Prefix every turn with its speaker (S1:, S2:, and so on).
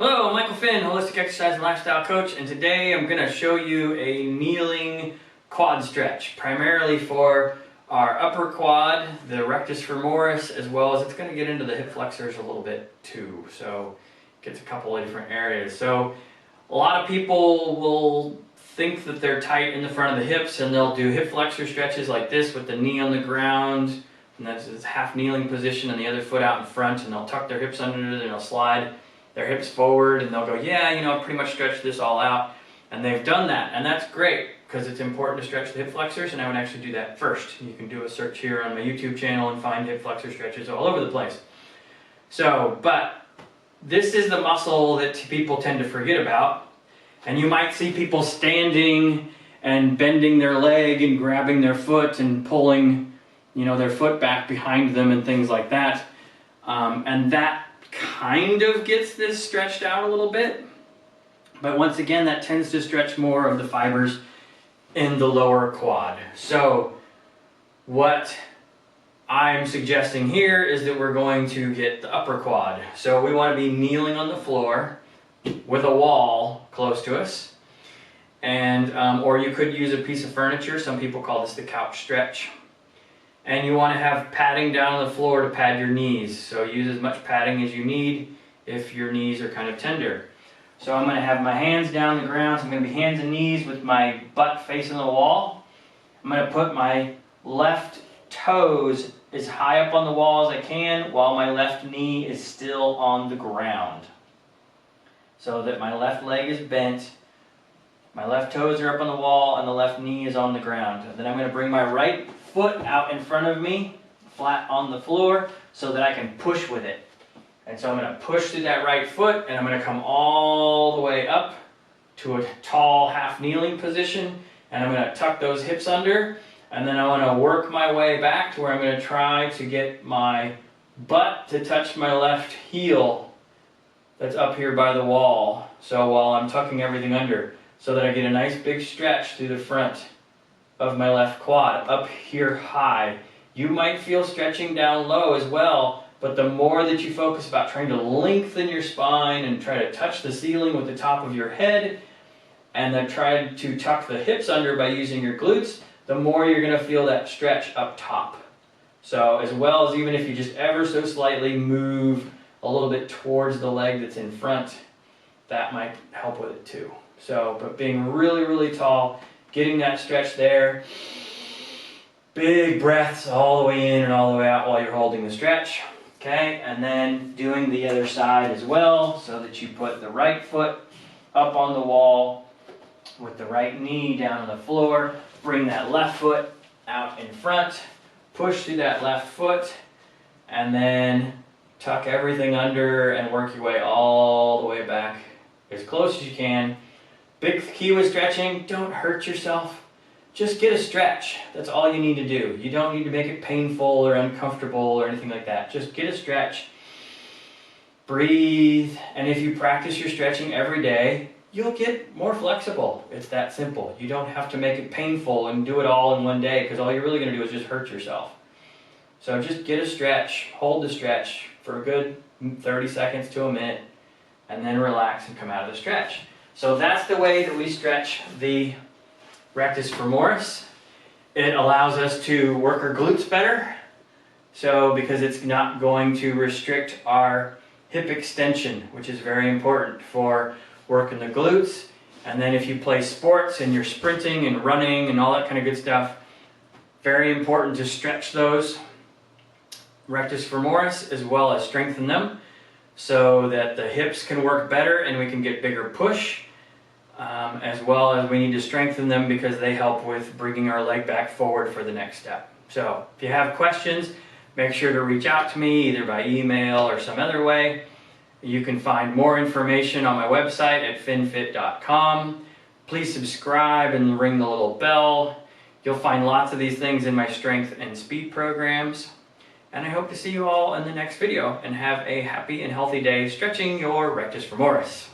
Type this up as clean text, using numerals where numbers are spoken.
S1: Hello, I'm Michael Finn, Holistic Exercise and Lifestyle Coach, and today I'm going to show you a kneeling quad stretch, primarily for our upper quad, the rectus femoris, as well as it's going to get into the hip flexors a little bit too, so it gets a couple of different areas. So a lot of people will think that they're tight in the front of the hips, and they'll do hip flexor stretches like this with the knee on the ground, and that's this half kneeling position and the other foot out in front, and they'll tuck their hips under and they'll slide their hips forward and they'll go, yeah, I've pretty much stretched this all out. And they've done that, and that's great because it's important to stretch the hip flexors, and I would actually do that first. You can do a search here on my YouTube channel and find hip flexor stretches all over the place. So, but this is the muscle that people tend to forget about, and you might see people standing and bending their leg and grabbing their foot and pulling, their foot back behind them and things like that. And that kind of gets this stretched out a little bit, but once again that tends to stretch more of the fibers in the lower quad. So what I'm suggesting here is that we're going to get the upper quad. So we want to be kneeling on the floor with a wall close to us, and or you could use a piece of furniture. Some people call this the couch stretch. And you want to have padding down on the floor to pad your knees. So use as much padding as you need if your knees are kind of tender. So I'm going to have my hands down the ground. So I'm going to be hands and knees with my butt facing the wall. I'm going to put my left toes as high up on the wall as I can while my left knee is still on the ground. So that my left leg is bent, my left toes are up on the wall, and the left knee is on the ground. And then I'm going to bring my right foot out in front of me, flat on the floor, so that I can push with it. And so I'm going to push through that right foot, and I'm going to come all the way up to a tall half kneeling position, and I'm going to tuck those hips under, and then I want to work my way back to where I'm going to try to get my butt to touch my left heel that's up here by the wall. So while I'm tucking everything under, so that I get a nice big stretch through the front of my left quad, up here high. You might feel stretching down low as well, but the more that you focus about trying to lengthen your spine and try to touch the ceiling with the top of your head, and then try to tuck the hips under by using your glutes, the more you're going to feel that stretch up top. So as well as even if you just ever so slightly move a little bit towards the leg that's in front, that might help with it too. So, but being really, really tall, getting that stretch there, big breaths all the way in and all the way out while you're holding the stretch, okay? And then doing the other side as well, so that you put the right foot up on the wall with the right knee down on the floor, bring that left foot out in front, push through that left foot, and then tuck everything under and work your way all the way back as close as you can. Big key with stretching, don't hurt yourself. Just get a stretch. That's all you need to do. You don't need to make it painful or uncomfortable or anything like that. Just get a stretch. Breathe. And if you practice your stretching every day, you'll get more flexible. It's that simple. You don't have to make it painful and do it all in one day, because all you're really going to do is just hurt yourself. So just get a stretch. Hold the stretch for a good 30 seconds to a minute, and then relax and come out of the stretch. So that's the way that we stretch the rectus femoris. It allows us to work our glutes better, so because it's not going to restrict our hip extension, which is very important for working the glutes. And then if you play sports and you're sprinting and running and all that kind of good stuff, very important to stretch those rectus femoris as well as strengthen them, so that the hips can work better and we can get bigger push, as well as we need to strengthen them because they help with bringing our leg back forward for the next step. So if you have questions, make sure to reach out to me either by email or some other way. You can find more information on my website at finfit.com. Please subscribe and ring the little bell. You'll find lots of these things in my strength and speed programs. And I hope to see you all in the next video, and have a happy and healthy day stretching your rectus femoris.